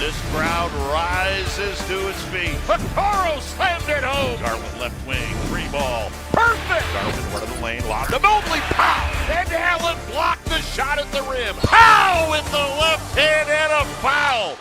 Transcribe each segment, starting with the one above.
This crowd rises to its feet. Vaccaro slammed it home. Garland left wing, free ball. Perfect! Garland one of the lane, lobbed to Mobley. Pow! And Allen blocked the shot at the rim. Pow! With the left hand and a foul.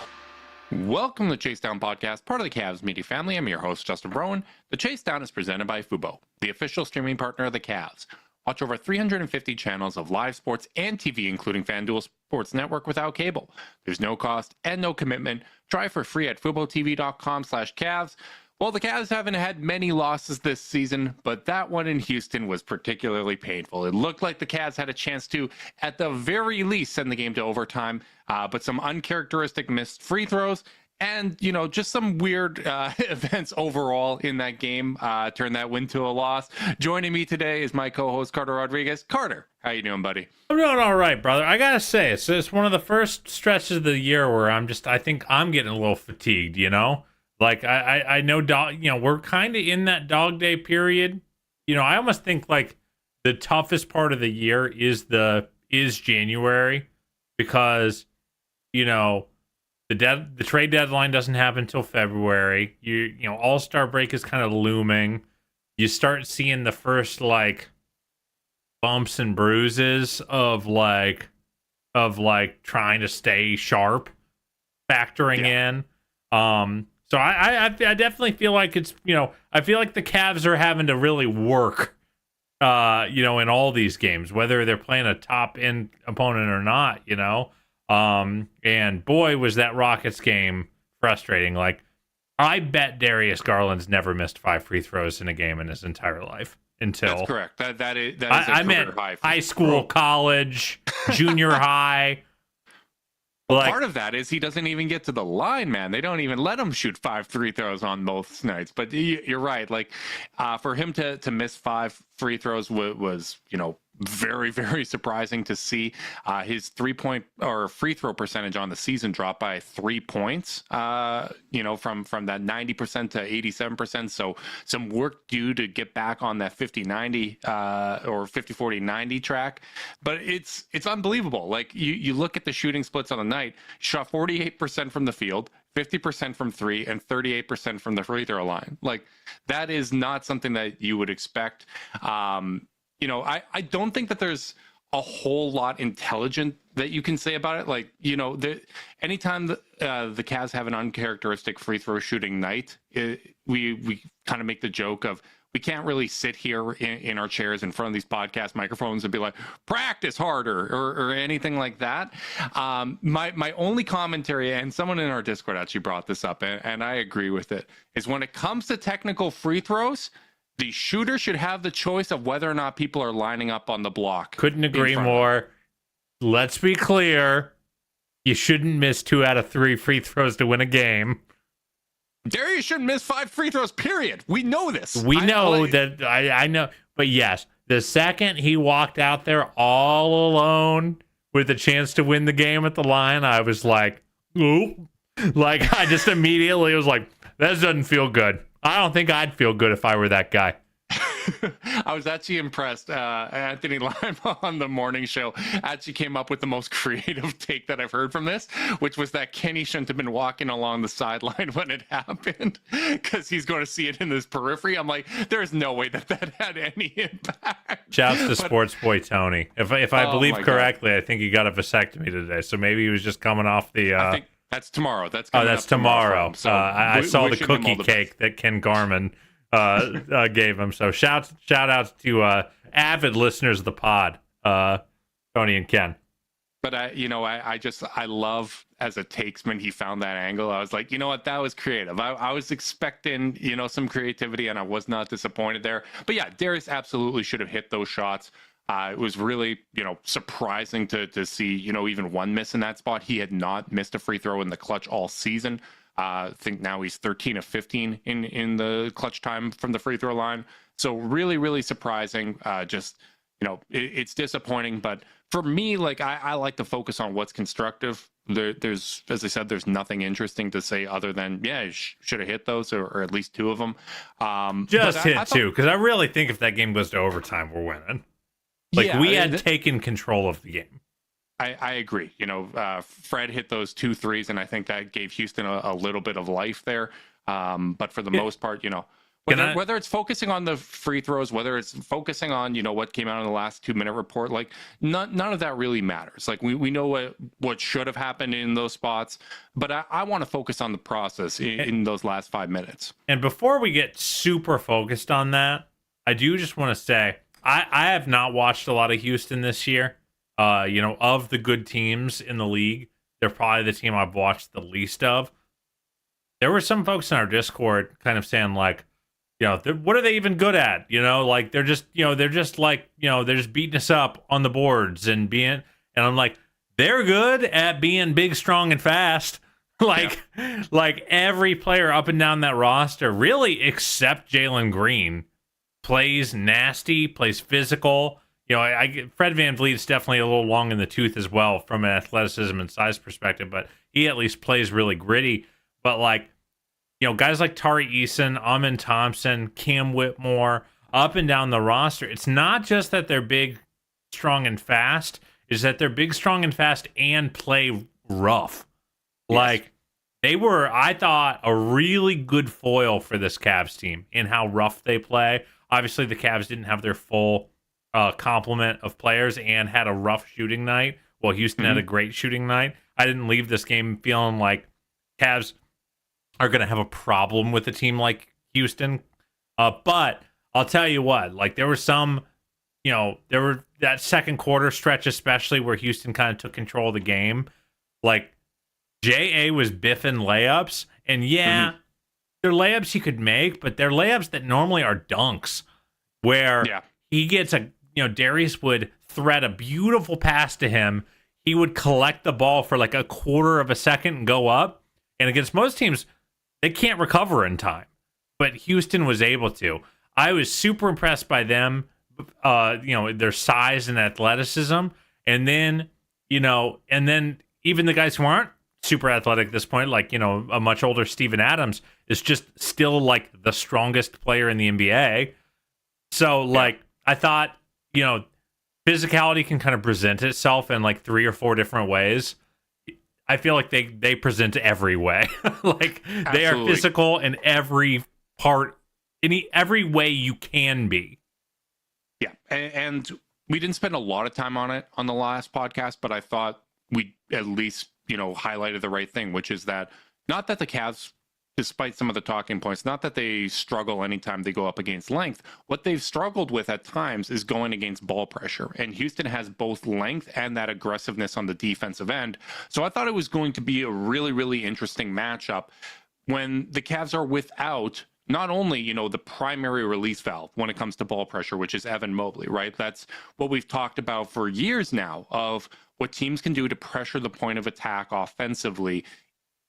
Welcome to the Chase Down Podcast, part of the Cavs media family. I'm your host, Justin Browen. The Chase Down is presented by Fubo, the official streaming partner of the Cavs. Watch over 350 channels of live sports and TV, including FanDuel Sports Network without cable. There's no cost and no commitment. Try for free at FuboTV.com/Cavs. Well, the Cavs haven't had many losses this season, but that one in Houston was particularly painful. It looked like the Cavs had a chance to, at the very least, send the game to overtime, but some uncharacteristic missed free throws and, just some weird events overall in that game turned that win to a loss. Joining me today is my co-host, Carter Rodriguez. Carter, how you doing, buddy? I'm doing all right, brother. I got to say, it's one of the first stretches of the year where I think I'm getting a little fatigued, Like, I know, we're kind of in that dog day period. I almost think, like, the toughest part of the year is January because, the trade deadline doesn't happen until February. All-Star break is kind of looming. You start seeing the first like bumps and bruises of trying to stay sharp, factoring in. So I definitely feel like it's I feel like the Cavs are having to really work in all these games, whether they're playing a top end opponent or not, and boy, was that Rockets game frustrating. Like, I bet Darius Garland's never missed 5 free throws in a game in his entire life until. That's correct. That is I meant high school, college, junior high. Well, part of that is he doesn't even get to the line, man. They don't even let him shoot 5 free throws on most nights. But you're right. Like, for him to miss 5 free throws was very, very surprising to see. His 3-point or free throw percentage on the season dropped by 3 points, from that 90% to 87%. So some work due to get back on that 50-90 or 50-40-90 track. But it's unbelievable. Like, you look at the shooting splits on the night, shot 48% from the field, 50% from 3, and 38% from the free throw line. Like, that is not something that you would expect. I don't think that there's a whole lot intelligent that you can say about it. Like, anytime the Cavs have an uncharacteristic free throw shooting night, we kind of make the joke of, we can't really sit here in our chairs in front of these podcast microphones and be like, practice harder or anything like that. My only commentary, and someone in our Discord actually brought this up, and I agree with it, is when it comes to technical free throws, the shooter should have the choice of whether or not people are lining up on the block. Couldn't agree more. Let's be clear. You shouldn't miss 2 out of 3 free throws to win a game. Darius shouldn't miss 5 free throws, period. We know this. I know. But yes, the second he walked out there all alone with a chance to win the game at the line, I was like, ooh. Like, I just immediately was like, that doesn't feel good. I don't think I'd feel good if I were that guy. I was actually impressed. Anthony Lima on the morning show actually came up with the most creative take that I've heard from this, which was that Kenny shouldn't have been walking along the sideline when it happened because he's going to see it in his periphery. I'm like, there's no way that had any impact. Shouts to Sports Boy Tony. If I believe correctly, I think he got a vasectomy today, so maybe he was just coming off the. I think that's tomorrow. That's tomorrow. So I saw the cookie cake that Ken Garman gave him. So shout outs to avid listeners of the pod, Tony and Ken. But I love, as a takesman, he found that angle. I was like, you know what, that was creative. I was expecting some creativity, and I was not disappointed there. But yeah, Darius absolutely should have hit those shots. It was really, surprising to see, even one miss in that spot. He had not missed a free throw in the clutch all season. I think now he's 13 of 15 in the clutch time from the free throw line. So really, really surprising. It's disappointing. But for me, like, I like to focus on what's constructive. There's, as I said, there's nothing interesting to say other than, should have hit those or at least 2 of them. Just hit 2, because I really think if that game goes to overtime, we're winning. Like, we had taken control of the game. I agree. Fred hit those 2 threes, and I think that gave Houston a little bit of life there. But for the most part, whether it's focusing on the free throws, whether it's focusing on, what came out in the last 2-minute report, like none of that really matters. Like we know what should have happened in those spots, but I want to focus on the process in those last 5 minutes. And before we get super focused on that, I do just want to say I have not watched a lot of Houston this year. Of the good teams in the league, they're probably the team I've watched the least of. There were some folks in our Discord kind of saying like, what are they even good at? Like they're just beating us up on the boards and I'm like, they're good at being big, strong, and fast. Like every player up and down that roster, really, except Jalen Green, plays nasty, plays physical. Fred VanVleet's definitely a little long in the tooth as well from an athleticism and size perspective, but he at least plays really gritty. But guys like Tari Eason, Amin Thompson, Cam Whitmore, up and down the roster, it's not just that they're big, strong, and fast, it's that they're big, strong, and fast and play rough. Yes. Like, they were, I thought, a really good foil for this Cavs team in how rough they play. Obviously, the Cavs didn't have their full complement of players and had a rough shooting night. Well, Houston had a great shooting night. I didn't leave this game feeling like Cavs are going to have a problem with a team like Houston. But I'll tell you what, like there were that second quarter stretch, especially where Houston kind of took control of the game. Like J.A. was biffing layups, and they're layups he could make, but they're layups that normally are dunks where he gets Darius would thread a beautiful pass to him. He would collect the ball for like a quarter of a second and go up. And against most teams, they can't recover in time. But Houston was able to. I was super impressed by them, their size and athleticism. And then, even the guys who aren't super athletic at this point, like, a much older Steven Adams is just still like the strongest player in the NBA. So, I thought, physicality can kind of present itself in like 3 or 4 different ways. I feel like they present every way. Like Absolutely. They are physical in every part, in every way you can be. Yeah, and we didn't spend a lot of time on it on the last podcast, but I thought we at least, highlighted the right thing, which is that not that the Cavs, despite some of the talking points, not that they struggle anytime they go up against length. What they've struggled with at times is going against ball pressure. And Houston has both length and that aggressiveness on the defensive end. So I thought it was going to be a really, really interesting matchup when the Cavs are without not only, the primary release valve when it comes to ball pressure, which is Evan Mobley, right? That's what we've talked about for years now of what teams can do to pressure the point of attack offensively.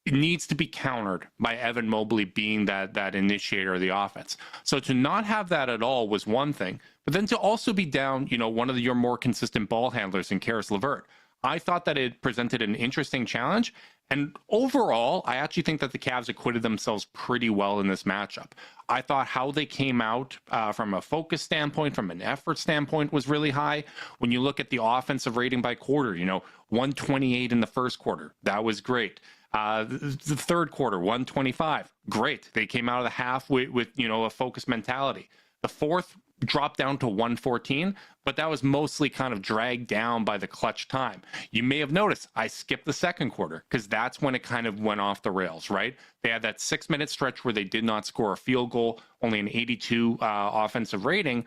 It needs to be countered by Evan Mobley being that initiator of the offense. So to not have that at all was one thing, but then to also be down, one of your more consistent ball handlers in Karis LeVert. I thought that it presented an interesting challenge. And overall, I actually think that the Cavs acquitted themselves pretty well in this matchup. I thought how they came out from a focus standpoint, from an effort standpoint, was really high. When you look at the offensive rating by quarter, 128 in the first quarter. That was great. The third quarter, 125. Great. They came out of the half with a focused mentality. The fourth dropped down to 114, but that was mostly kind of dragged down by the clutch time. You may have noticed I skipped the second quarter because that's when it kind of went off the rails, right? They had that 6-minute stretch where they did not score a field goal, only an 82 offensive rating.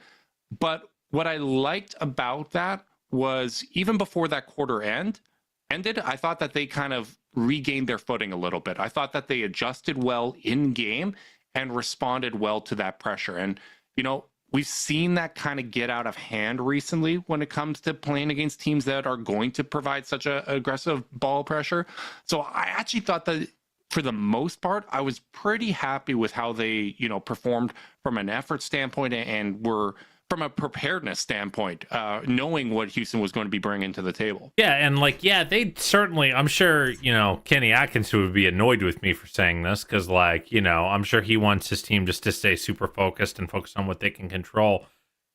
But what I liked about that was even before that quarter ended, I thought that they kind of regained their footing a little bit. I thought that they adjusted well in game and responded well to that pressure. And, we've seen that kind of get out of hand recently when it comes to playing against teams that are going to provide such a aggressive ball pressure. So I actually thought that for the most part, I was pretty happy with how they, performed from an effort standpoint and were from a preparedness standpoint, knowing what Houston was going to be bringing to the table. Yeah, and they certainly, I'm sure, Kenny Atkinson would be annoyed with me for saying this because, I'm sure he wants his team just to stay super focused and focus on what they can control.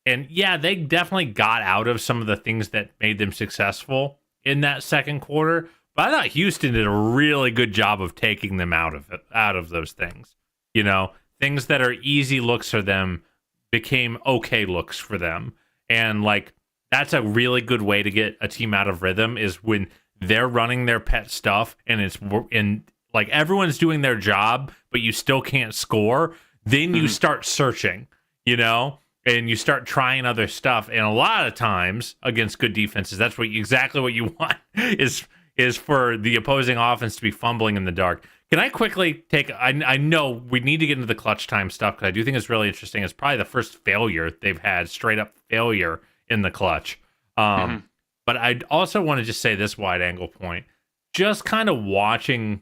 And yeah, they definitely got out of some of the things that made them successful in that second quarter. But I thought Houston did a really good job of taking them out of those things. You know, things that are easy looks for them became okay looks for them. And like, that's a really good way to get a team out of rhythm, is when they're running their pet stuff and it's in like everyone's doing their job, but you still can't score. Then you start searching, you know, and you start trying other stuff. And a lot of times against good defenses, that's exactly what you want is for the opposing offense to be fumbling in the dark. Can I quickly take, I know we need to get into the clutch time stuff, because I do think it's really interesting. It's probably the first failure they've had, straight up failure in the clutch. But I also want to just say this wide angle point, just kind of watching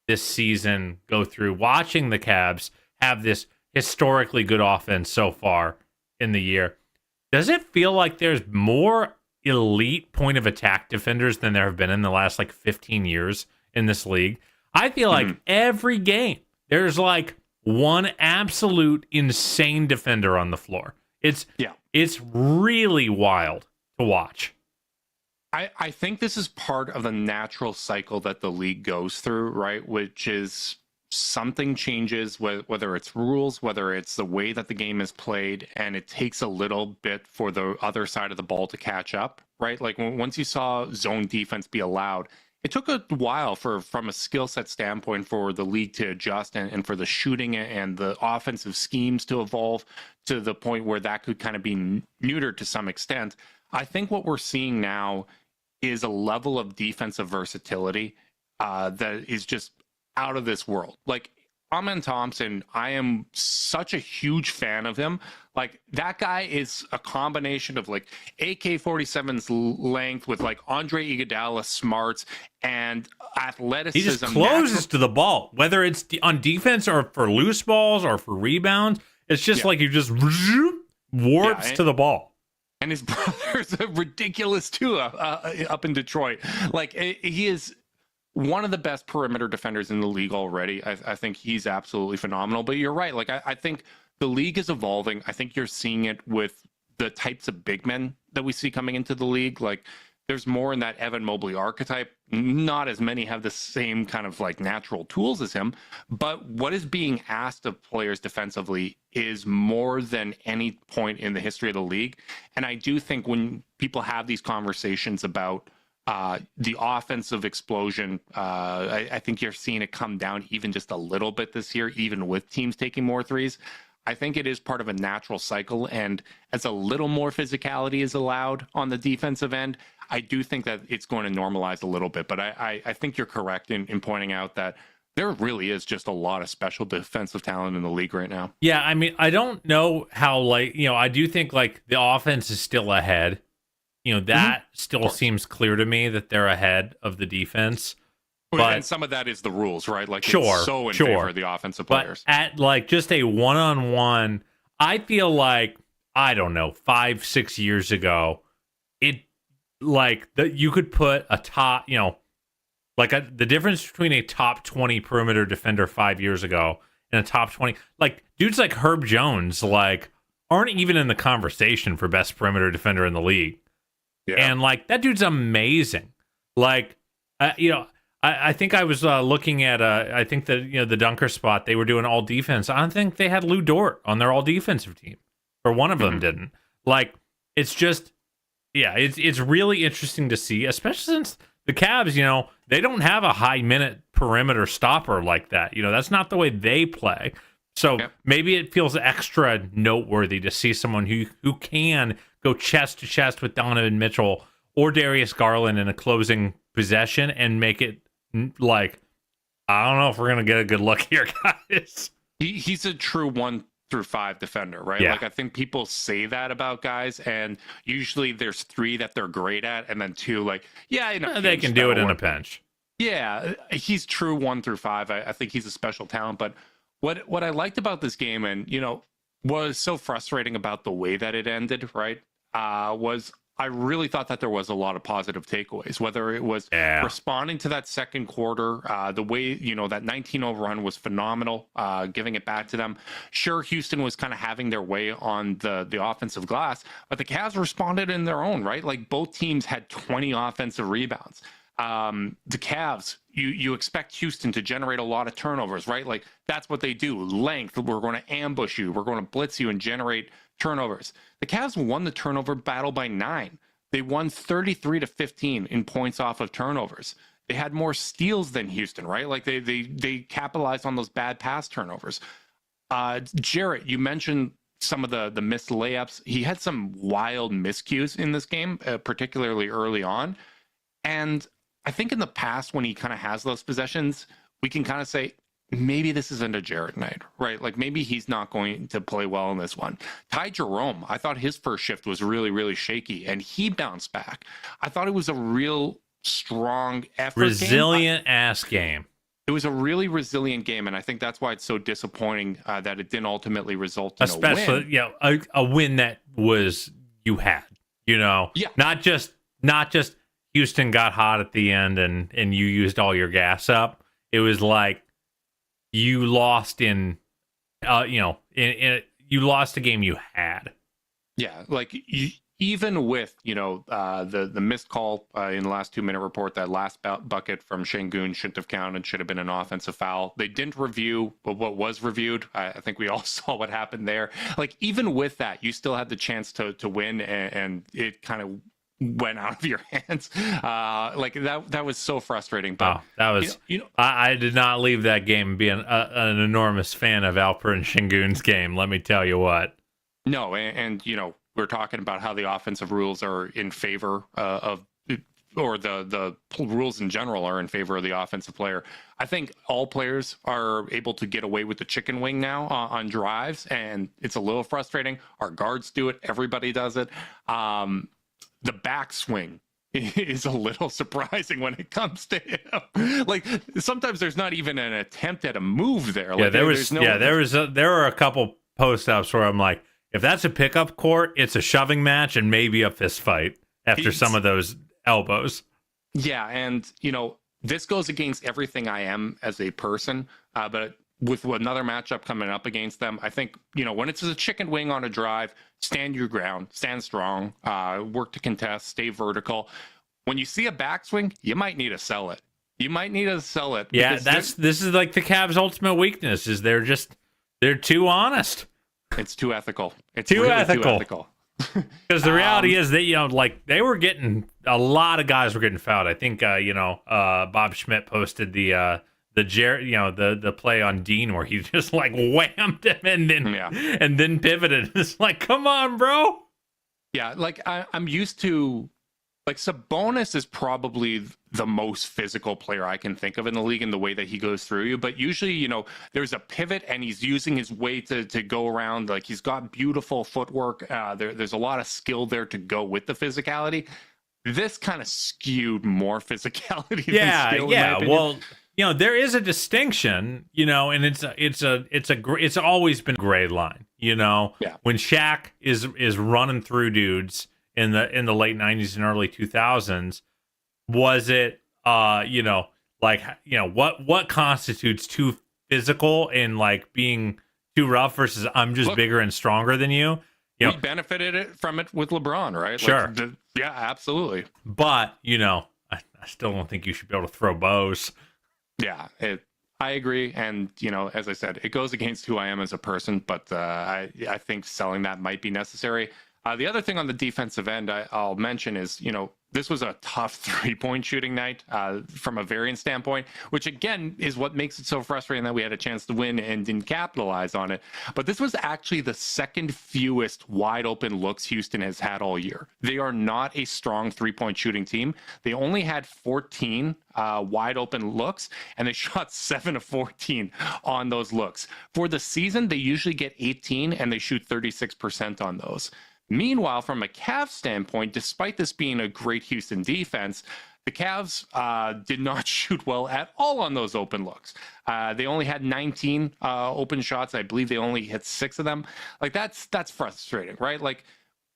this season go through, watching the Cavs have this historically good offense so far in the year. Does it feel like there's more elite point of attack defenders than there have been in the last like 15 years in this league? I feel like every game there's like one absolute insane defender on the floor. It's really wild to watch. I think this is part of the natural cycle that the league goes through, right? Which is something changes, whether it's rules, whether it's the way that the game is played, and it takes a little bit for the other side of the ball to catch up, right? Like once you saw zone defense be allowed, it took a while from a skill set standpoint for the league to adjust and for the shooting and the offensive schemes to evolve to the point where that could kind of be neutered to some extent. I think what we're seeing now is a level of defensive versatility that is just out of this world. Like Amen Thompson, I am such a huge fan of him. Like that guy is a combination of like AK-47's length with like Andre Iguodala smarts and athleticism. He just closes to the ball, whether it's on defense or for loose balls or for rebounds. It's just like he just warps to the ball. And his brother's ridiculous too up in Detroit. Like he is one of the best perimeter defenders in the league already. I think he's absolutely phenomenal. But you're right. Like I think the league is evolving. I think you're seeing it with the types of big men that we see coming into the league. Like there's more in that Evan Mobley archetype. Not as many have the same kind of like natural tools as him. But what is being asked of players defensively is more than any point in the history of the league. And I do think when people have these conversations about the offensive explosion, I think you're seeing it come down even just a little bit this year, even with teams taking more threes. I think it is part of a natural cycle. And as a little more physicality is allowed on the defensive end, I do think that it's going to normalize a little bit. But I think you're correct in pointing out that there really is just a lot of special defensive talent in the league right now. Yeah, I mean, I don't know how, like, you know, I do think like the offense is still ahead. You know, that still seems clear to me that they're ahead of the defense. But and some of that is the rules, right? Like it's so in favor of the offensive players. But at like just a one-on-one, I feel like, I don't know, 5-6 years ago, it like that you could put a top, you know, like the difference between a top 20 perimeter defender 5 years ago and a top 20, like dudes like Herb Jones, like aren't even in the conversation for best perimeter defender in the league. Yeah. And like that dude's amazing. Like, you know, I think I was looking at I think that, you know, the dunker spot, they were doing all defense. I don't think they had Lou Dort on their all defensive team, or one of them didn't. Like, it's just, yeah, it's really interesting to see, especially since the Cavs, you know, they don't have a high minute perimeter stopper like that. You know, that's not the way they play. So maybe it feels extra noteworthy to see someone who can go chest to chest with Donovan Mitchell or Darius Garland in a closing possession and make it like, I don't know if we're gonna get a good look here, guys. He's a true 1 through 5 defender, right? Yeah. Like I think people say that about guys, and usually there's 3 that they're great at, and then 2 like, yeah, in a pinch, they can do it in a pinch. Yeah, he's true 1 through 5. I think he's a special talent. But what I liked about this game, and you know, was so frustrating about the way that it ended, right? Was I really thought that there was a lot of positive takeaways, whether it was responding to that second quarter, the way, that 19-0 run was phenomenal, giving it back to them. Sure, Houston was kind of having their way on the offensive glass, but the Cavs responded in their own, right? Like both teams had 20 offensive rebounds. The Cavs, you expect Houston to generate a lot of turnovers, right? Like that's what they do. Length, we're going to ambush you, we're going to blitz you and generate turnovers. The Cavs won the turnover battle by 9. They won 33-15 in points off of turnovers. They had more steals than Houston, right? Like they capitalized on those bad pass turnovers. Jarrett, you mentioned some of the missed layups. He had some wild miscues in this game, particularly early on. And I think in the past, when he kind of has those possessions, we can kind of say, maybe this isn't a Jarrett night, right? Like maybe he's not going to play well in this one. Ty Jerome, I thought his first shift was really, really shaky, and he bounced back. I thought it was a real strong effort. Resilient ass game. It was a really resilient game, and I think that's why it's so disappointing that it didn't ultimately result in a win. Especially, a win that was you had, not just Houston got hot at the end and you used all your gas up. It was like you lost you lost a game you had. Yeah, like even with the missed call in the last 2-minute report, that last bucket from Şengün shouldn't have counted, should have been an offensive foul. They didn't review, but what was reviewed, I think we all saw what happened there. Like even with that, you still had the chance to win, and it kind of went out of your hands. Like that was so frustrating. But that was I did not leave that game being an enormous fan of Alperen Şengün's game. Let me tell you what. No, and we're talking about how the offensive rules are in favor of, or the rules in general are in favor of the offensive player. I think all players are able to get away with the chicken wing now on drives, and it's a little frustrating. Our guards do it. Everybody does it. The backswing is a little surprising when it comes to him. Like sometimes there's not even an attempt at a move there. Like, there were a couple post ups where I'm like, if that's a pickup court, it's a shoving match and maybe a fist fight after some of those elbows. Yeah, and this goes against everything I am as a person, but with another matchup coming up against them, I think, when it's a chicken wing on a drive, stand your ground, stand strong, work to contest, stay vertical. When you see a backswing, you might need to sell it. Yeah, this is like the Cavs' ultimate weakness is they're too honest. It's too ethical. It's too really ethical. Too ethical. Because the reality is that, they were getting, a lot of guys were getting fouled. I think, Bob Schmidt posted the play on Dean where he just whammed him and then pivoted. It's like, come on, bro. Yeah, I'm used to, Sabonis is probably the most physical player I can think of in the league in the way that he goes through you. But usually, there's a pivot and he's using his weight to go around. Like he's got beautiful footwork. There's a lot of skill there to go with the physicality. This kind of skewed more physicality than skill. Yeah, well, there is a distinction, and it's always been a gray line, when Shaq is running through dudes in the late 90s and early 2000s, was it what constitutes too physical and being too rough versus I'm just bigger and stronger than you? We benefited from it with LeBron, right? Sure. Yeah, absolutely. But, I still don't think you should be able to throw bows. Yeah, I agree. And, as I said, it goes against who I am as a person, but I think selling that might be necessary. The other thing on the defensive end I'll mention is, this was a tough 3-point shooting night from a variance standpoint, which again is what makes it so frustrating that we had a chance to win and didn't capitalize on it. But this was actually the second fewest wide open looks Houston has had all year. They are not a strong 3-point shooting team. They only had 14 wide open looks, and they shot 7 of 14 on those looks. For the season, they usually get 18, and they shoot 36% on those. Meanwhile, from a Cavs standpoint, despite this being a great Houston defense, the Cavs did not shoot well at all on those open looks. They only had 19 open shots. I believe they only hit 6 of them. That's frustrating, right?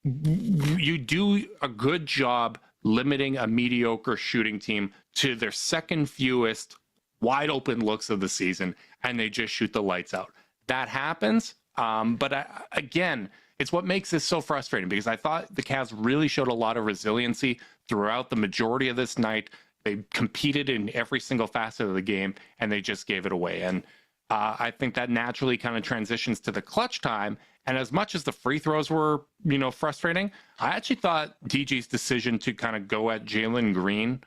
you do a good job limiting a mediocre shooting team to their second fewest wide open looks of the season, and they just shoot the lights out. That happens. Again, it's what makes this so frustrating, because I thought the Cavs really showed a lot of resiliency throughout the majority of this night. They competed in every single facet of the game, and they just gave it away. And I think that naturally kind of transitions to the clutch time. And as much as the free throws were, frustrating, I actually thought DG's decision to kind of go at Jalen Green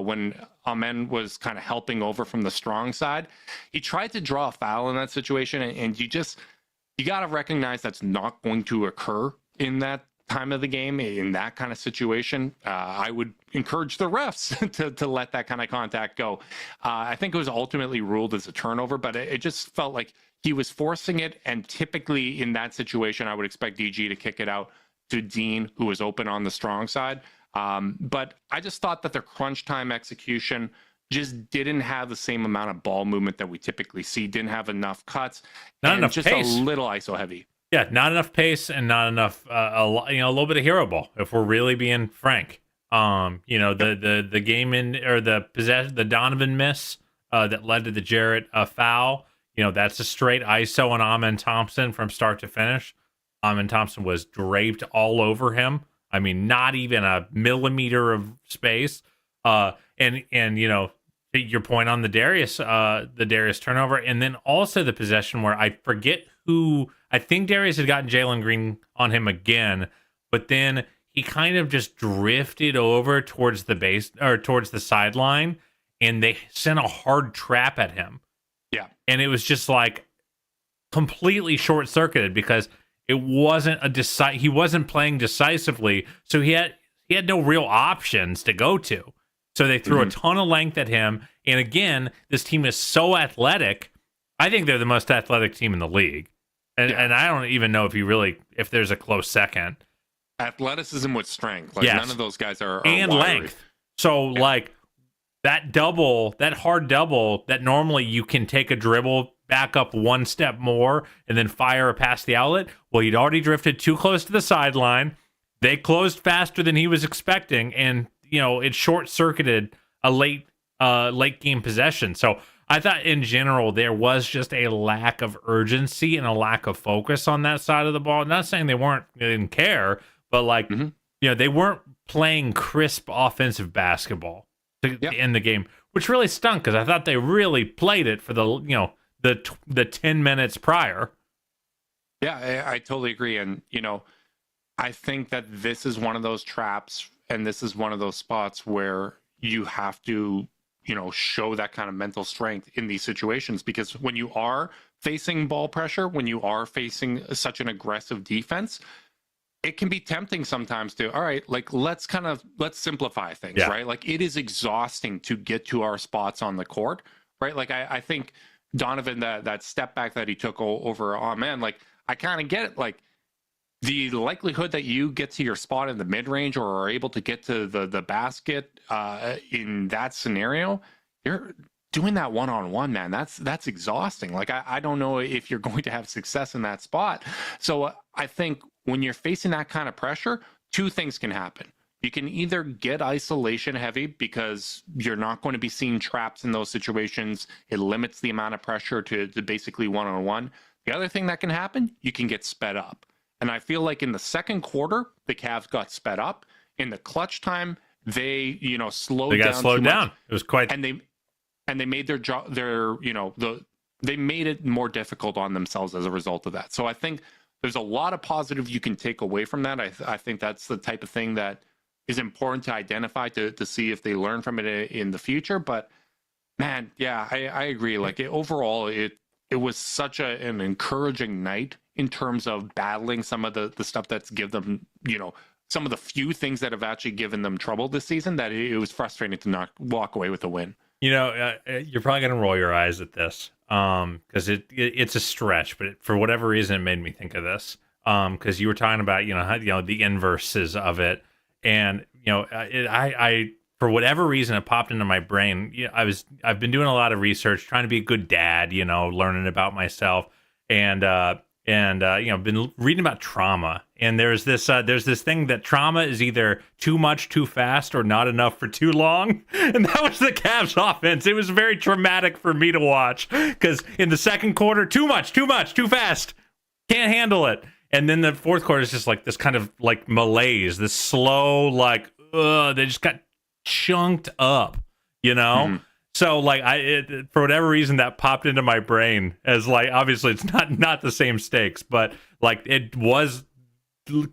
when Amen was kind of helping over from the strong side, he tried to draw a foul in that situation. And you got to recognize that's not going to occur in that time of the game, in that kind of situation. I would encourage the refs to let that kind of contact go. I think it was ultimately ruled as a turnover, but it just felt like he was forcing it. And typically in that situation, I would expect DG to kick it out to Dean, who was open on the strong side. But I just thought that their crunch time execution just didn't have the same amount of ball movement that we typically see, didn't have enough cuts, not enough just pace. A little ISO heavy. Yeah, not enough pace and not enough, a little bit of hero ball, if we're really being frank. The game the possession, the Donovan miss that led to the Jarrett foul, that's a straight ISO on Amen Thompson from start to finish. Amen Thompson was draped all over him. I mean, not even a millimeter of space. And your point on the Darius turnover, and then also the possession where I forget who. I think Darius had gotten Jalen Green on him again, but then he kind of just drifted over towards the base or towards the sideline, and they sent a hard trap at him. Yeah. And it was just like completely short circuited because it wasn't he wasn't playing decisively. So he had no real options to go to. So they threw a ton of length at him. And again, this team is so athletic. I think they're the most athletic team in the league. And I don't even know if there's a close second. Athleticism with strength. Like, none of those guys are and wiry. length. So like that hard double that normally you can take a dribble, back up one step more, and then fire past the outlet. Well, he'd already drifted too close to the sideline. They closed faster than he was expecting, and it short circuited a late game possession. So I thought in general there was just a lack of urgency and a lack of focus on that side of the ball. Not saying they didn't care, but they weren't playing crisp offensive basketball to end the game, which really stunk because I thought they really played it for the 10 minutes prior. Yeah, I totally agree. And, I think that this is one of those traps, and this is one of those spots where you have to, show that kind of mental strength in these situations, because when you are facing ball pressure, when you are facing such an aggressive defense, it can be tempting sometimes to, all right, like, let's simplify things, right? Like, it is exhausting to get to our spots on the court, right? Like, I think Donovan, that step back that he took over, like, I kind of get it. Like, the likelihood that you get to your spot in the mid-range or are able to get to the basket in that scenario, you're doing that one-on-one, man. That's exhausting. Like, I don't know if you're going to have success in that spot. So I think when you're facing that kind of pressure, two things can happen. You can either get isolation heavy because you're not going to be seeing traps in those situations. It limits the amount of pressure to basically one-on-one. The other thing that can happen, you can get sped up. And I feel like in the second quarter, the Cavs got sped up. In the clutch time, they slowed down. They got slowed down. It was quite. And they made their job. They made it more difficult on themselves as a result of that. So I think there's a lot of positive you can take away from that. I think that's the type of thing that is important to identify to see if they learn from it in the future. But man, yeah, I agree. Like, overall, it was such an encouraging night in terms of battling some of the stuff that's given them, some of the few things that have actually given them trouble this season, that it was frustrating to not walk away with a win. You're probably going to roll your eyes at this because it's a stretch, but for whatever reason, it made me think of this because you were talking about, the inverses of it. And, I for whatever reason, it popped into my brain. I've been doing a lot of research, trying to be a good dad, learning about myself. And and been reading about trauma, and there's this thing that trauma is either too much too fast or not enough for too long, and that was the Cavs offense. It was very traumatic for me to watch, because in the second quarter, too much, too fast, can't handle it, and then the fourth quarter is just like this kind of like malaise, this slow they just got chunked up, Mm-hmm. So like for whatever reason that popped into my brain as like, obviously it's not the same stakes, but like it was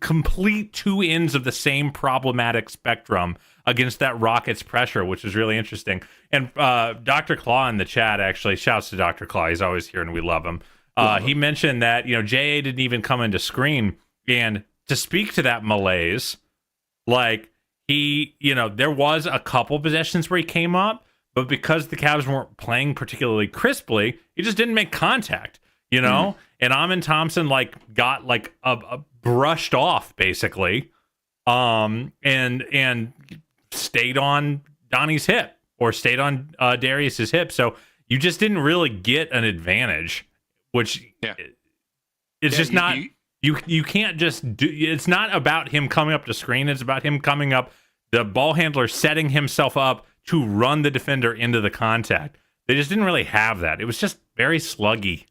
complete two ends of the same problematic spectrum against that Rockets pressure, which is really interesting. And Dr. Claw in the chat, actually, shouts to Dr. Claw. He's always here and we love him. He mentioned that, JA didn't even come into screen, and to speak to that malaise, like he, there was a couple possessions where he came up, but because the Cavs weren't playing particularly crisply, he just didn't make contact, And Amin Thompson got a brushed off basically, and stayed on Donnie's hip or stayed on Darius's hip. So you just didn't really get an advantage, which it's just not. You can't just do. It's not about him coming up to screen. It's about him coming up, the ball handler setting himself up to run the defender into the contact. They just didn't really have that. It was just very sluggy.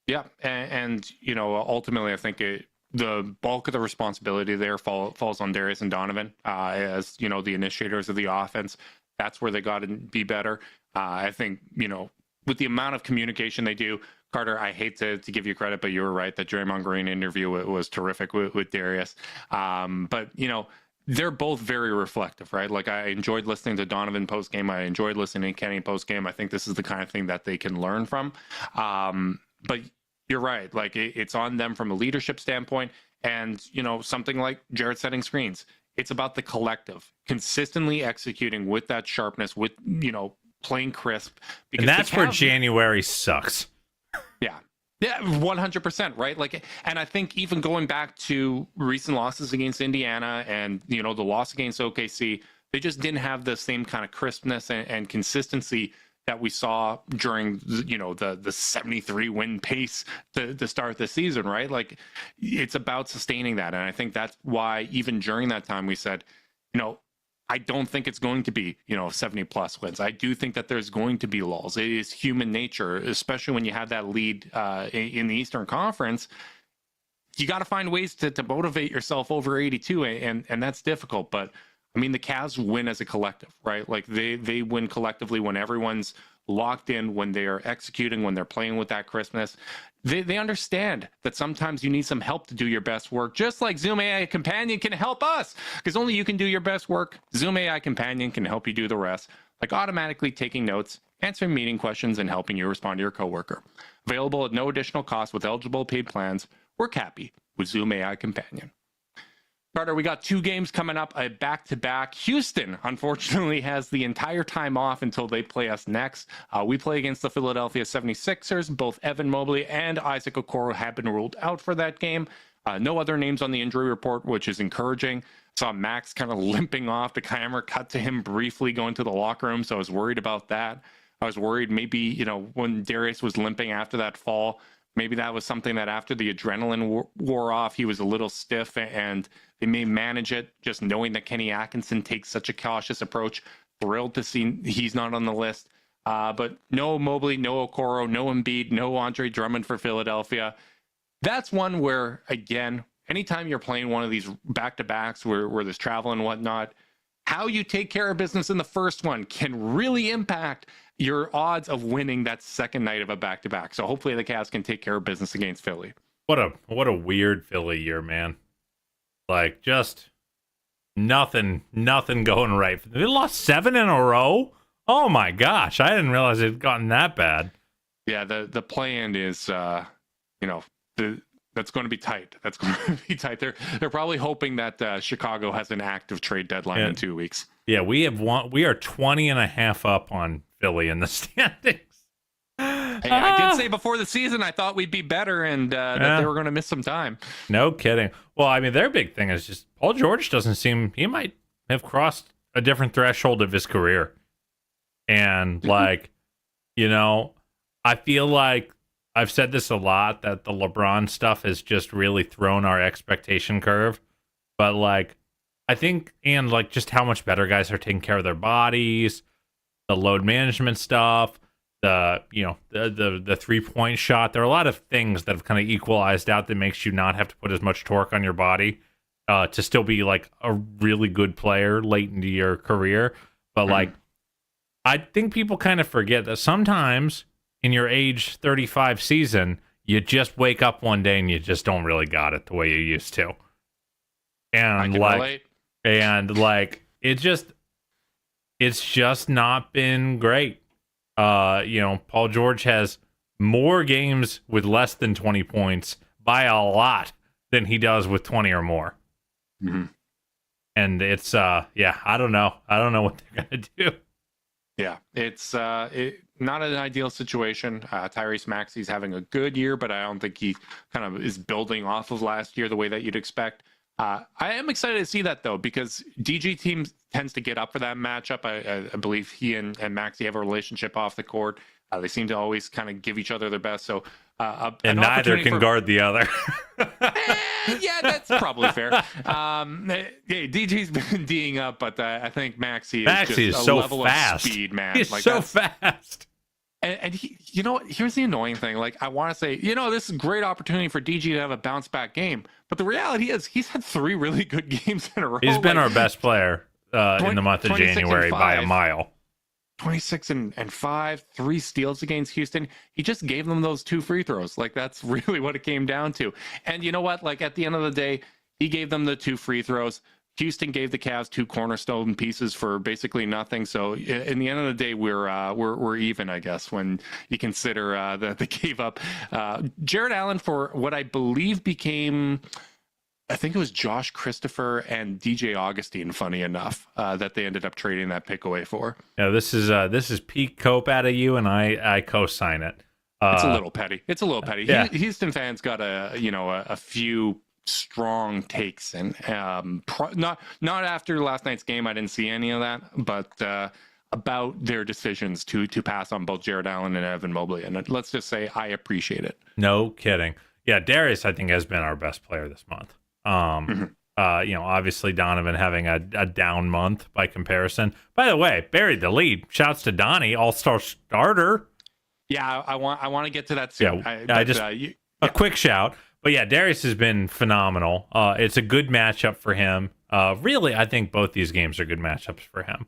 Yeah, and ultimately, I think the bulk of the responsibility there falls on Darius and Donovan as the initiators of the offense. That's where they got to be better. I think with the amount of communication they do. Carter, I hate to give you credit, but you were right. That Draymond Green interview was terrific with Darius. But they're both very reflective, right? Like I enjoyed listening to Donovan post game. I enjoyed listening to Kenny post game. I think this is the kind of thing that they can learn from. But you're right. Like it's on them from a leadership standpoint, and something like Jared setting screens. It's about the collective consistently executing with that sharpness, with playing crisp. And that's where January sucks. Yeah, 100%, right? Like, and I think even going back to recent losses against Indiana and, the loss against OKC, they just didn't have the same kind of crispness and consistency that we saw during, the 73 win pace to start the season, right? Like, it's about sustaining that. And I think that's why even during that time we said, I don't think it's going to be, 70 plus wins. I do think that there's going to be lulls. It is human nature, especially when you have that lead in the Eastern Conference. You got to find ways to motivate yourself over 82, and that's difficult. But I mean, the Cavs win as a collective, right? Like they win collectively when everyone's locked in, when they are executing, when they're playing with that crispness. They understand that sometimes you need some help to do your best work, just like Zoom AI Companion can help us, because only you can do your best work. Zoom AI Companion can help you do the rest, like automatically taking notes, answering meeting questions, and helping you respond to your coworker. Available at no additional cost with eligible paid plans. Work happy with Zoom AI Companion. Carter, we got 2 games coming up, a back-to-back. Houston, unfortunately, has the entire time off until they play us next. We play against the Philadelphia 76ers. Both Evan Mobley and Isaac Okoro have been ruled out for that game. No other names on the injury report, which is encouraging. Saw Max kind of limping off. The camera cut to him briefly going to the locker room, so I was worried about that. I was worried maybe, when Darius was limping after that fall, maybe that was something that after the adrenaline wore off, he was a little stiff, and they may manage it, just knowing that Kenny Atkinson takes such a cautious approach. Thrilled to see he's not on the list. But no Mobley, no Okoro, no Embiid, no Andre Drummond for Philadelphia. That's one where, again, anytime you're playing one of these back-to-backs where there's travel and whatnot, how you take care of business in the first one can really impact your odds of winning that second night of a back-to-back. So hopefully the Cavs can take care of business against Philly. What a weird Philly year, man. Like, just nothing going right. They lost 7 in a row? Oh my gosh, I didn't realize it had gotten that bad. Yeah, the play-in is, that's going to be tight. That's going to be tight. They're probably hoping that Chicago has an active trade deadline in 2 weeks. Yeah, we are 20 and a half up on Philly in the standings. Hey, I did say before the season I thought we'd be better and that they were going to miss some time. No kidding. Well, I mean, their big thing is just Paul George doesn't seem, he might have crossed a different threshold of his career. And I feel like I've said this a lot, that the LeBron stuff has just really thrown our expectation curve. But like, I think, and like just how much better guys are taking care of their bodies, the load management stuff, the 3-point shot. There are a lot of things that have kind of equalized out that makes you not have to put as much torque on your body to still be like a really good player late into your career. But like, I think people kind of forget that sometimes in your age 35 season, you just wake up one day and you just don't really got it the way you used to. And it's just not been great. Paul George has more games with less than 20 points by a lot than he does with 20 or more. Mm-hmm. And it's I don't know what they're gonna do. Yeah, it's not an ideal situation. Tyrese Maxey's having a good year, but I don't think he kind of is building off of last year the way that you'd expect. I am excited to see that, though, because DG teams tends to get up for that matchup. I believe he and Maxey have a relationship off the court. They seem to always kind of give each other their best. So, and neither can guard the other. Yeah, that's probably fair. DG's been D'ing up, but I think Maxey is so level fast. Of speed, man. He's so fast. And he, you know what? Here's the annoying thing. Like, I want to say, this is a great opportunity for DG to have a bounce back game. But the reality is, he's had 3 really good games in a row. He's been our best player in the month of January by a mile. 26-5, 3 steals against Houston. He just gave them those 2 free throws. Like, that's really what it came down to. And you know what? Like, at the end of the day, he gave them the 2 free throws. Houston gave the Cavs 2 cornerstone pieces for basically nothing. So in the end of the day, we're even, I guess, when you consider that they gave up Jared Allen for what I believe became, I think it was Josh Christopher and DJ Augustine, funny enough, that they ended up trading that pick away for. Yeah, this is peak cope out of you, and I co-sign it. It's a little petty. Yeah. Houston fans got a few strong takes, and not after last night's game. I didn't see any of that, but about their decisions to pass on both Jared Allen and Evan Mobley. And let's just say I appreciate it. No kidding. Yeah, Darius, I think, has been our best player this month. Obviously Donovan having a down month by comparison. By the way, buried the lead. Shouts to Donnie, all-star starter. Yeah, I want to get to that soon. A quick shout. But yeah, Darius has been phenomenal. It's a good matchup for him. Really, I think both these games are good matchups for him.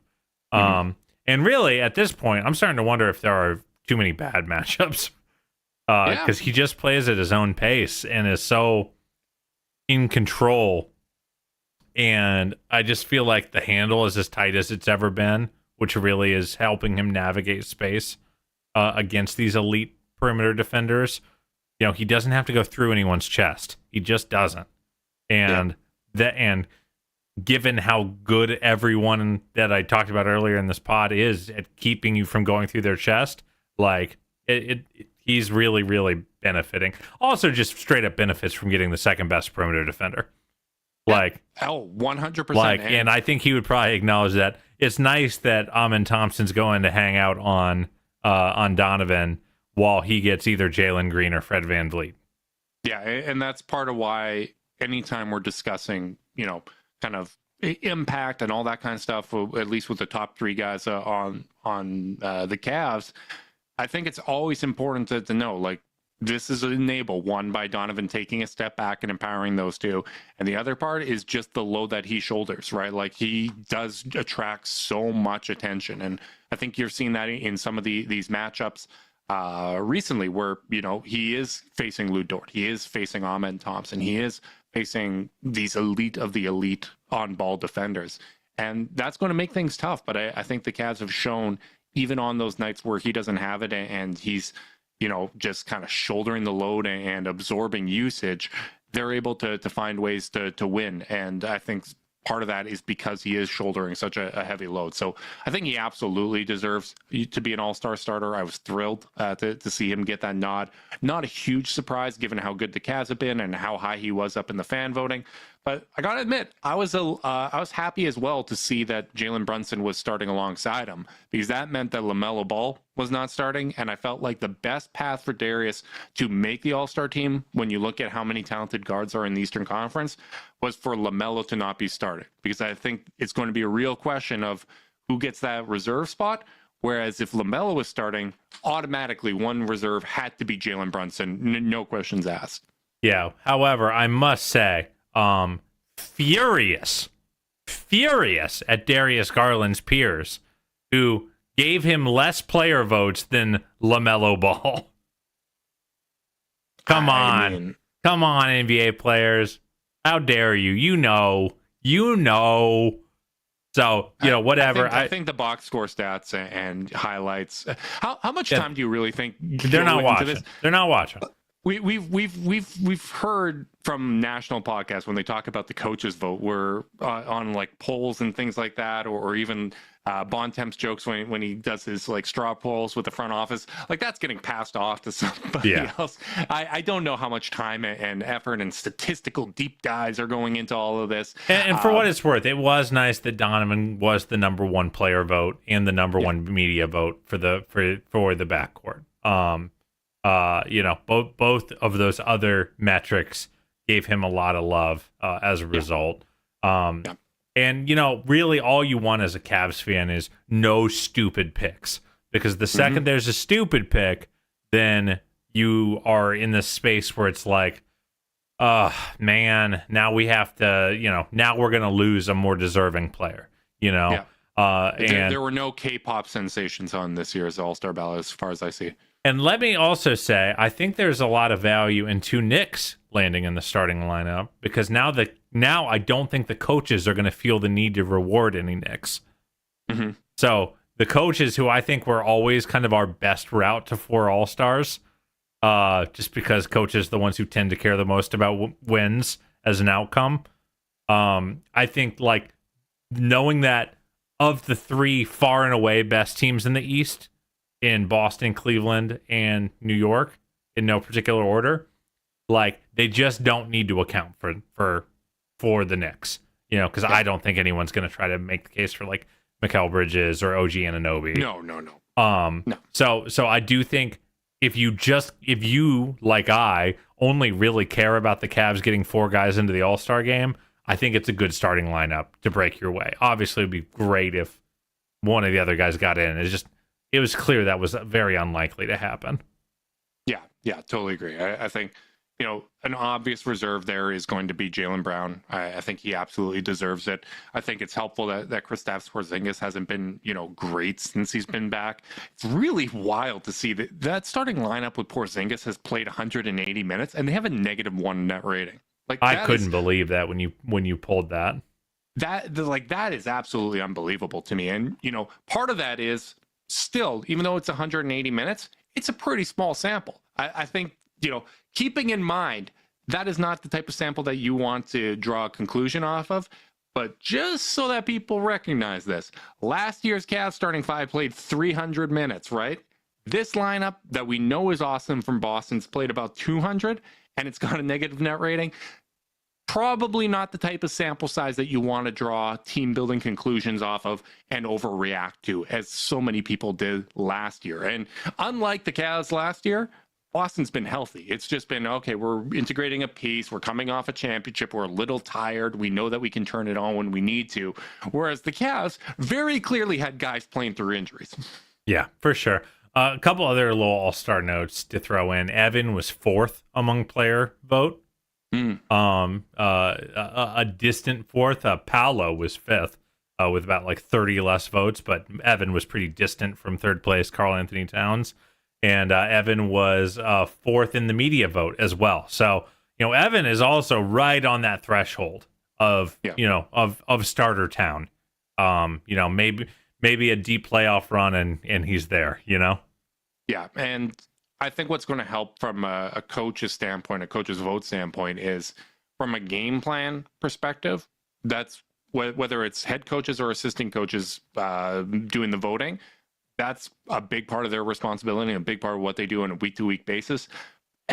And really, at this point, I'm starting to wonder if there are too many bad matchups. Because he just plays at his own pace and is so in control. And I just feel like the handle is as tight as it's ever been, which really is helping him navigate space against these elite perimeter defenders. He doesn't have to go through anyone's chest. He just doesn't. And given how good everyone that I talked about earlier in this pod is at keeping you from going through their chest, like he's really, really benefiting. Also, just straight up benefits from getting the second best perimeter defender. 100%. And I think he would probably acknowledge that it's nice that Amin Thompson's going to hang out on Donovan while he gets either Jalen Green or Fred VanVleet. Yeah, and that's part of why anytime we're discussing, kind of impact and all that kind of stuff, at least with the top 3 guys on the Cavs, I think it's always important to know, like, this is an enable, one by Donovan taking a step back and empowering those 2. And the other part is just the load that he shoulders, right? Like, he does attract so much attention. And I think you're seeing that in some of these matchups recently where, he is facing Lou Dort. He is facing Amin Thompson. He is facing these elite of the elite on-ball defenders. And that's going to make things tough. But I think the Cavs have shown, even on those nights where he doesn't have it and he's, just kind of shouldering the load and absorbing usage, they're able to find ways to win. And I think part of that is because he is shouldering such a heavy load. So I think he absolutely deserves to be an all-star starter. I was thrilled to see him get that nod. Not a huge surprise given how good the Cavs have been and how high he was up in the fan voting. But I gotta admit, I was happy as well to see that Jalen Brunson was starting alongside him, because that meant that LaMelo Ball was not starting, and I felt like the best path for Darius to make the All-Star team, when you look at how many talented guards are in the Eastern Conference, was for LaMelo to not be started, because I think it's going to be a real question of who gets that reserve spot. Whereas if LaMelo was starting, automatically one reserve had to be Jalen Brunson, no questions asked. Yeah. However, I must say, furious at Darius Garland's peers, who gave him less player votes than LaMelo Ball. Come on, NBA players. How dare you? You know. So, whatever. I think the box score stats and highlights. How much time do you really think they're not watching? They're not watching. We've heard from national podcasts when they talk about the coaches vote, where on like polls and things like that, or even Bontemps jokes when he does his like straw polls with the front office, like that's getting passed off to somebody else. I don't know how much time and effort and statistical deep dives are going into all of this. And for what it's worth, it was nice that Donovan was the number one player vote and the number one media vote for the backcourt. Both of those other metrics gave him a lot of love as a result. And, really all you want as a Cavs fan is no stupid picks, because the second there's a stupid pick, then you are in this space where it's like, man, now we have to, now we're going to lose a more deserving player, and there were no K-pop sensations on this year's All-Star ballot as far as I see. And let me also say, I think there's a lot of value in two Knicks landing in the starting lineup, because now I don't think the coaches are going to feel the need to reward any Knicks. Mm-hmm. So the coaches, who I think were always kind of our best route to 4 All-Stars, just because coaches are the ones who tend to care the most about wins as an outcome. I think, like, knowing that of the 3 far and away best teams in the East, in Boston, Cleveland, and New York, in no particular order, like, they just don't need to account for the Knicks, because I don't think anyone's going to try to make the case for like Mikal Bridges or OG Anunoby. No. So I do think if you like I only really care about the Cavs getting 4 guys into the All-Star game, I think it's a good starting lineup to break your way. Obviously, it'd be great if one of the other guys got in. It was clear that was very unlikely to happen. Yeah, totally agree. I think, an obvious reserve there is going to be Jaylen Brown. I think he absolutely deserves it. I think it's helpful that Kristaps Porzingis hasn't been, great since he's been back. It's really wild to see that starting lineup with Porzingis has played 180 minutes, and they have a -1 net rating. Like, I couldn't believe that when you pulled that. That is absolutely unbelievable to me. And, part of that is still, even though it's 180 minutes, it's a pretty small sample. I think, keeping in mind that is not the type of sample that you want to draw a conclusion off of. But just so that people recognize this, last year's Cavs starting 5 played 300 minutes, right? This lineup that we know is awesome from Boston's played about 200, and it's got a negative net rating. Probably not the type of sample size that you want to draw team building conclusions off of and overreact to, as so many people did last year. And unlike the Cavs last year, Boston's been healthy. It's just been, okay, we're integrating a piece. We're coming off a championship. We're a little tired. We know that we can turn it on when we need to. Whereas the Cavs very clearly had guys playing through injuries. Yeah, for sure. A couple other little all-star notes to throw in. Evan was 4th among player vote. A distant 4th. Paolo was 5th with about like 30 less votes, but Evan was pretty distant from 3rd place, Karl Anthony Towns. And Evan was 4th in the media vote as well. So, Evan is also right on that threshold of, of starter town. Maybe a deep playoff run and he's there, Yeah. And I think what's going to help from a coach's standpoint, a coach's vote standpoint, is from a game plan perspective. That's whether it's head coaches or assistant coaches doing the voting. That's a big part of their responsibility and a big part of what they do on a week-to-week basis.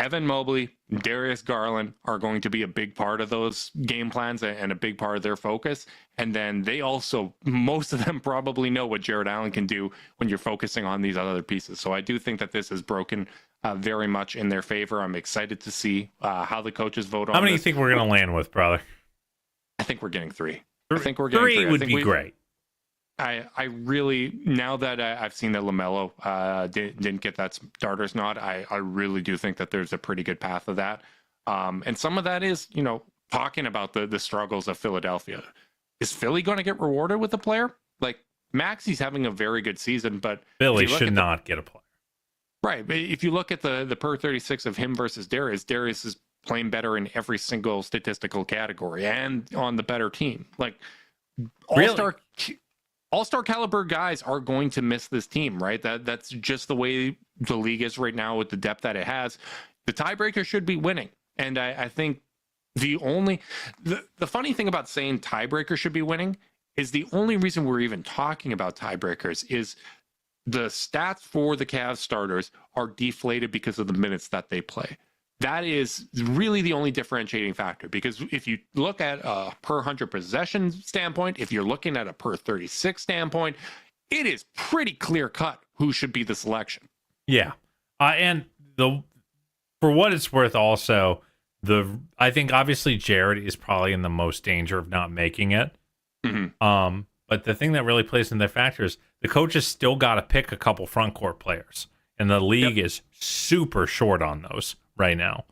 Evan Mobley, Darius Garland are going to be a big part of those game plans and a big part of their focus. And then they also, most of them probably know what Jared Allen can do when you're focusing on these other pieces. So I do think that this is broken very much in their favor. I'm excited to see how the coaches vote on How many this. do you think we're going to land with, brother? I think we're getting 3. I think we're getting 3. Three would be great. I really, now that I've seen that LaMelo didn't get that starter's nod, I really do think that there's a pretty good path of that. And some of that is, talking about the struggles of Philadelphia. Is Philly going to get rewarded with a player? Like, Maxi's having a very good season, but Philly should not get a player. Right. But if you look at the per 36 of him versus Darius is playing better in every single statistical category and on the better team. Like, all-star caliber guys are going to miss this team, right? That's just the way the league is right now with the depth that it has. The tiebreaker should be winning. And I think the funny thing about saying tiebreaker should be winning is the only reason we're even talking about tiebreakers is the stats for the Cavs starters are deflated because of the minutes that they play. That is really the only differentiating factor, because if you look at a per 100 possession standpoint, if you're looking at a per 36 standpoint, it is pretty clear cut who should be the selection. Yeah. And for what it's worth also, I think obviously Jared is probably in the most danger of not making it. Mm-hmm. But the thing that really plays in their factors, the coaches still got to pick a couple front court players, and the league is super short on those right now.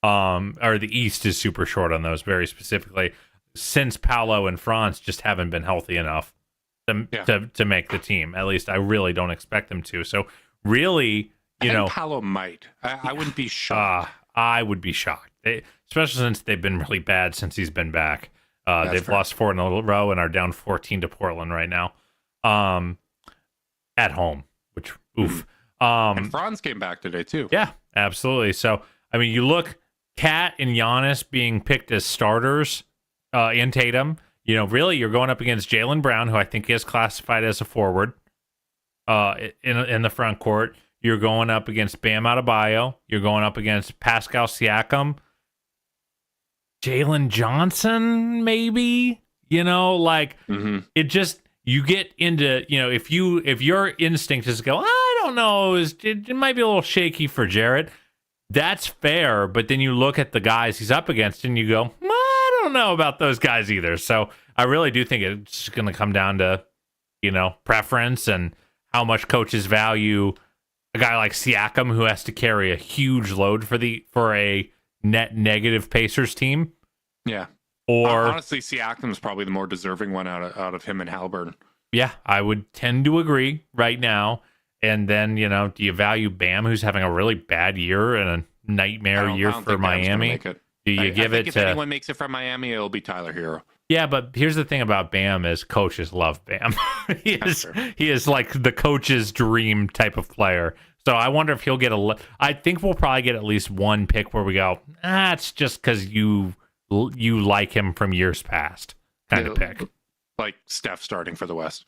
Or the East is super short on those, very specifically, since Paolo and Franz just haven't been healthy enough to make the team. At least I really don't expect them to. So really, I think Paolo might. I wouldn't be shocked. I would be shocked, especially since they've been really bad since he's been back. They've lost 4 in a row and are down 14 to Portland right now, at home. Which oof. And Franz came back today too. Yeah, absolutely. So I mean, you look, Kat and Giannis being picked as starters, and Tatum. Really, you're going up against Jaylen Brown, who I think is classified as a forward, in the front court. You're going up against Bam Adebayo. You're going up against Pascal Siakam. Jalen Johnson, maybe, it just, you get into, if your instinct is to go, I don't know, it might be a little shaky for Jarrett. That's fair. But then you look at the guys he's up against and you go, I don't know about those guys either. So I really do think it's going to come down to, preference and how much coaches value a guy like Siakam, who has to carry a huge load for a net negative Pacers team. Yeah. Or honestly, Siakam's probably the more deserving one out of him and Halliburton. Yeah, I would tend to agree right now. And then, do you value Bam, who's having a really bad year and a nightmare year for Miami? Do you give it if to anyone makes it from Miami, it'll be Tyler Hero. Yeah, but here's the thing about Bam is coaches love Bam. He is like the coach's dream type of player. So I wonder if he'll get I think we'll probably get at least one pick where we go, it's just because you like him from years past kind of pick. Like Steph starting for the West.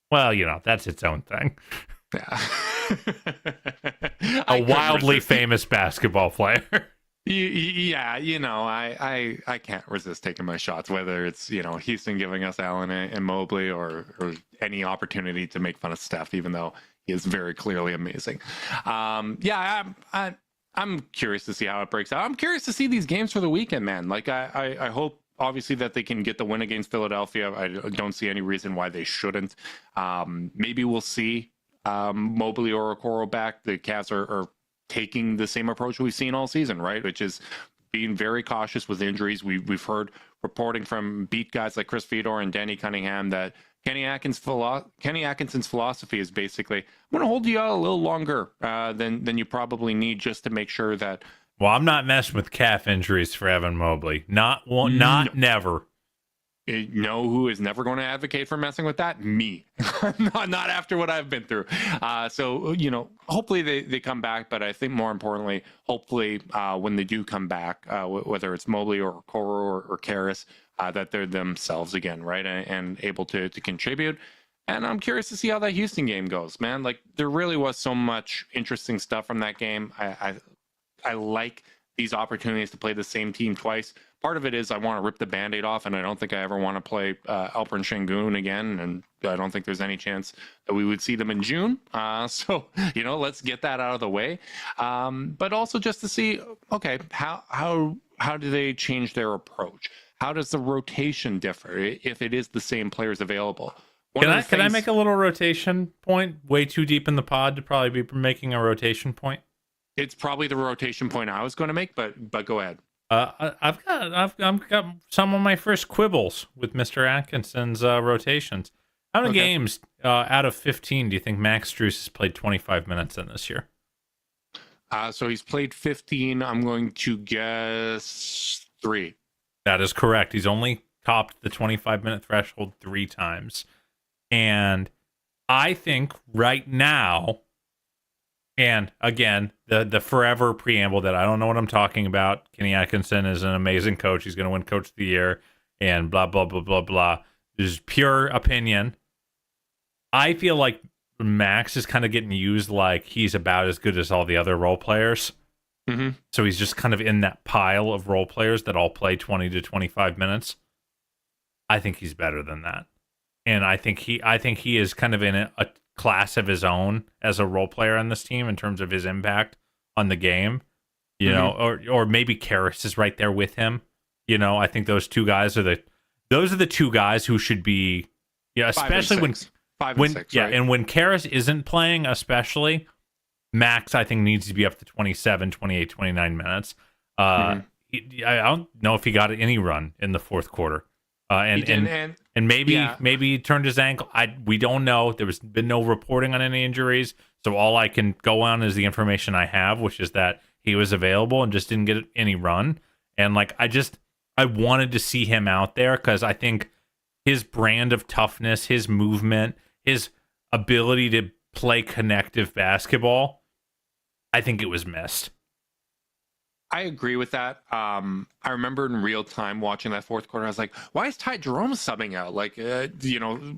Well, that's its own thing. Yeah. A wildly famous basketball player. Yeah, I can't resist taking my shots, whether it's, Houston giving us Allen and Mobley or any opportunity to make fun of Steph, even though he is very clearly amazing. I'm curious to see how it breaks out. I'm curious to see these games for the weekend, man. Like, I hope, obviously, that they can get the win against Philadelphia. I don't see any reason why they shouldn't. Maybe we'll see Mobley or Okoro back. The Cavs are taking the same approach we've seen all season, right? Which is being very cautious with injuries. We've heard reporting from beat guys like Chris Fedor and Danny Cunningham that Kenny Atkinson's philosophy is basically, I'm going to hold you out a little longer than you probably need, just to make sure that. Well, I'm not messing with calf injuries for Evan Mobley. Never. You know who is never going to advocate for messing with that? Me. not after what I've been through. So, hopefully they come back. But I think more importantly, hopefully when they do come back, whether it's Mobley or Okoro or Karras, that they're themselves again, right? And able to contribute. And I'm curious to see how that Houston game goes, man. Like, there really was so much interesting stuff from that game. I I like these opportunities to play the same team twice. Part of it is I want to rip the Band-Aid off, and I don't think I ever want to play Alperen Şengün again, and I don't think there's any chance that we would see them in June. So, let's get that out of the way. But also just to see, okay, how do they change their approach? How does the rotation differ if it is the same players available? Can I make a little rotation point? Way too deep in the pod to probably be making a rotation point. It's probably the rotation point I was going to make, but go ahead. I've got some of my first quibbles with Mr. Atkinson's rotations. How many games out of 15 do you think Max Strus has played 25 minutes in this year? So he's played 15. I'm going to guess 3. That is correct. He's only topped the 25-minute threshold 3 times. And I think right now, and again, the forever preamble that I don't know what I'm talking about. Kenny Atkinson is an amazing coach. He's going to win Coach of the Year and blah, blah, blah, blah, blah. This is pure opinion. I feel like Max is kind of getting used like he's about as good as all the other role players. Mm-hmm. So he's just kind of in that pile of role players that all play 20 to 25 minutes. I think he's better than that. And I think he is kind of in a class of his own as a role player on this team in terms of his impact on the game, or maybe Karras is right there with him. I think those two guys are the two guys who should be, especially when 5 and 6, right? And when Karras isn't playing, especially Max, I think needs to be up to 27, 28, 29 minutes. I don't know if he got any run in the fourth quarter. And maybe he turned his ankle. We don't know. There's been no reporting on any injuries, so all I can go on is the information I have, which is that he was available and just didn't get any run. And I wanted to see him out there because I think his brand of toughness, his movement, his ability to play connective basketball, I think it was missed. I agree with that. I remember in real time watching that fourth quarter, I was like, why is Ty Jerome subbing out?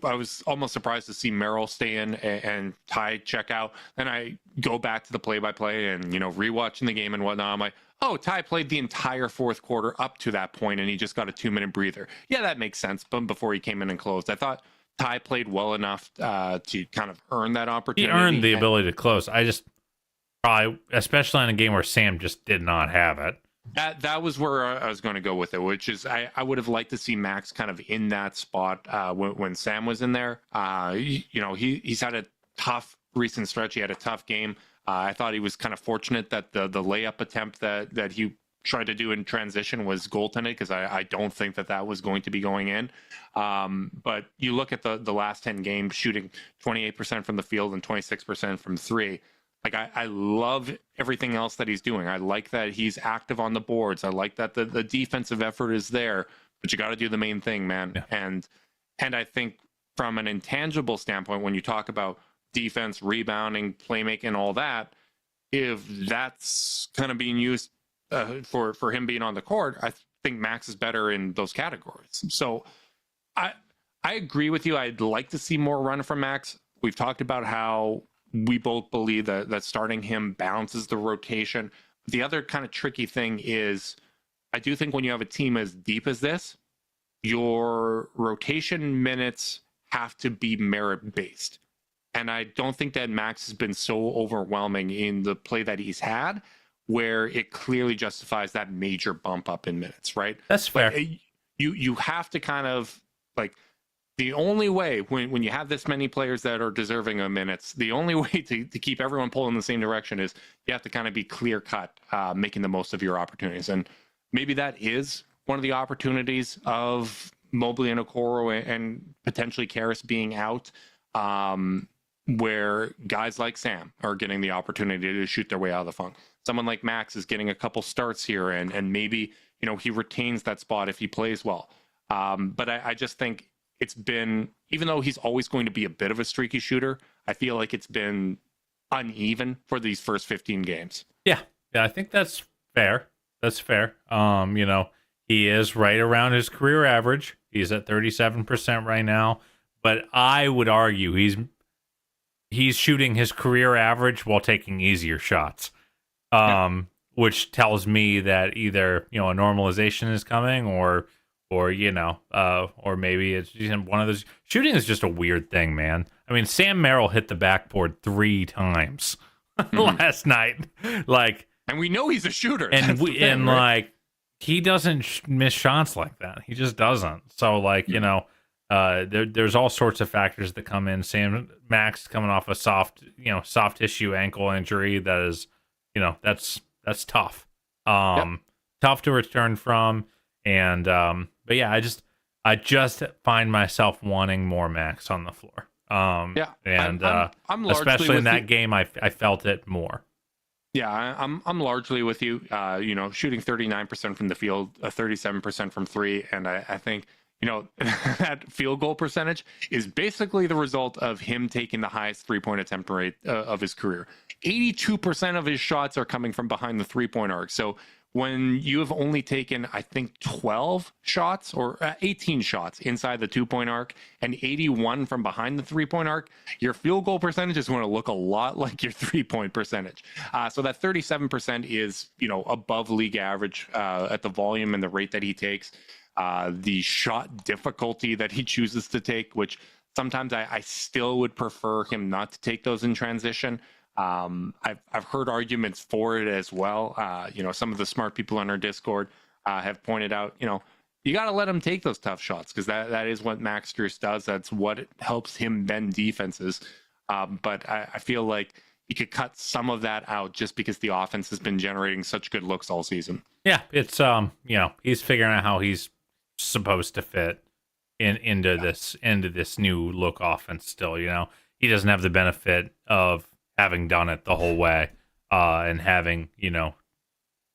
I was almost surprised to see Merrill stay in and Ty check out. Then I go back to the play-by-play and, rewatching the game and whatnot. I'm like, oh, Ty played the entire fourth quarter up to that point and he just got a 2-minute breather. Yeah, that makes sense. But before he came in and closed, I thought Ty played well enough to kind of earn that opportunity. He earned the ability to close. Probably, especially in a game where Sam just did not have it. That was where I was going to go with it, which is I would have liked to see Max kind of in that spot when Sam was in there. He's had a tough recent stretch. He had a tough game. I thought he was kind of fortunate that the layup attempt that he tried to do in transition was goaltended because I don't think that was going to be going in. But you look at the last 10 games, shooting 28% from the field and 26% from 3. Like, I love everything else that he's doing. I like that he's active on the boards. I like that the defensive effort is there, but you got to do the main thing, man. Yeah. And I think from an intangible standpoint, when you talk about defense, rebounding, playmaking, all that, if that's kind of being used for him being on the court, I think Max is better in those categories. So I agree with you. I'd like to see more run from Max. We've talked about how we both believe that starting him balances the rotation. The other kind of tricky thing is I do think when you have a team as deep as this, your rotation minutes have to be merit-based. And I don't think that Max has been so overwhelming in the play that he's had where it clearly justifies that major bump up in minutes, right? That's fair. You have to kind of the only way when you have this many players that are deserving of minutes, the only way to keep everyone pulling in the same direction is you have to kind of be clear cut, making the most of your opportunities. And maybe that is one of the opportunities of Mobley and Okoro and potentially Karras being out, where guys like Sam are getting the opportunity to shoot their way out of the funk. Someone like Max is getting a couple starts here and maybe, he retains that spot if he plays well. But I just think it's been, even though he's always going to be a bit of a streaky shooter, I feel like it's been uneven for these first 15 games. Yeah, I think that's fair. That's fair. He is right around his career average. He's at 37% right now, but I would argue he's shooting his career average while taking easier shots. which tells me that either, you know, a normalization is coming, or you know, or maybe it's one of those. Shooting is just a weird thing, man. I mean, Sam Merrill hit the backboard 3 times last night, like, and we know he's a shooter, and like, he doesn't miss shots like that. He just doesn't. So, like, you know, there's all sorts of factors that come in. Max coming off a soft tissue ankle injury that is, you know, that's tough. Tough to return from. And but yeah, I just find myself wanting more Max on the floor. I'm especially in that game, I felt it more. Yeah, I'm largely with you. You know, shooting 39% from the field, 37% from 3, and I think, you know, that field goal percentage is basically the result of him taking the highest 3-point attempt rate of his career. 82% of his shots are coming from behind the 3-point arc. So when you have only taken, I think, 12 shots or 18 shots inside the 2-point arc and 81 from behind the 3-point arc, your field goal percentage is going to look a lot like your 3-point percentage. So that 37% is, you know, above league average at the volume and the rate that he takes. The shot difficulty that he chooses to take, which sometimes I still would prefer him not to take those in transition. I've heard arguments for it as well. You know, some of the smart people on our Discord have pointed out, you know, you got to let him take those tough shots, because that is what Max Strus does. That's what helps him bend defenses. But I feel like you could cut some of that out just because the offense has been generating such good looks all season. Yeah, it's you know, he's figuring out how he's supposed to fit into this new look offense still. You know, he doesn't have the benefit of having done it the whole way, and having, you know,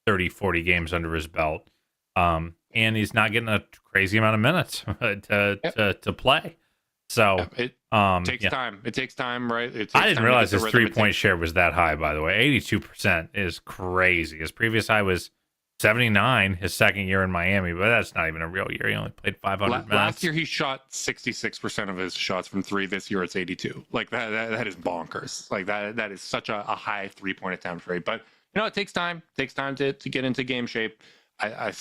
30-40 games under his belt, and he's not getting a crazy amount of minutes to play. So it takes time. It takes time, right? I didn't realize his 3-point share was that high, by the way. 82% is crazy. His previous high was 79 his second year in Miami, but that's not even a real year. He only played 500 minutes. Last year he shot 66% of his shots from 3. This year it's 82. Like that is bonkers. Like that is such a high 3-point attempt rate. But you know, it takes time. It takes time to get into game shape. I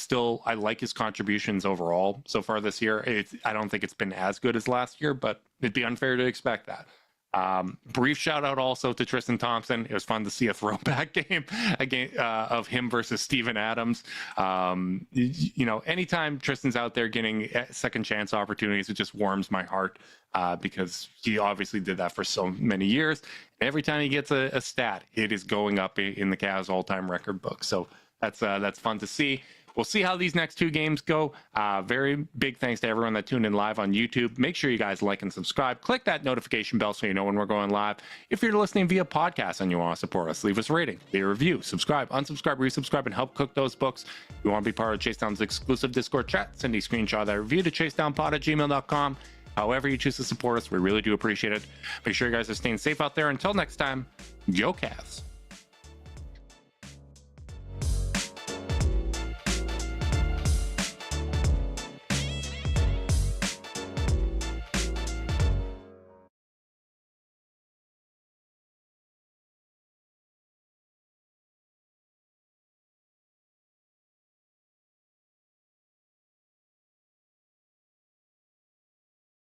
like his contributions overall so far this year. I don't think it's been as good as last year, but it'd be unfair to expect that. Brief shout out also to Tristan Thompson. It was fun to see a throwback game of him versus Steven Adams. You know, anytime Tristan's out there getting second chance opportunities, it just warms my heart, because he obviously did that for so many years. Every time he gets a stat, it is going up in the Cavs all-time record book. So that's fun to see. We'll see how these next 2 games go. Very big thanks to everyone that tuned in live on YouTube. Make sure you guys like and subscribe. Click that notification bell so you know when we're going live. If you're listening via podcast and you want to support us, leave us a rating, leave a review, subscribe, unsubscribe, resubscribe, and help cook those books. If you want to be part of Chasedown's exclusive Discord chat, send a screenshot of that review to chasedownpod@gmail.com. However you choose to support us, we really do appreciate it. Make sure you guys are staying safe out there. Until next time, go Cavs.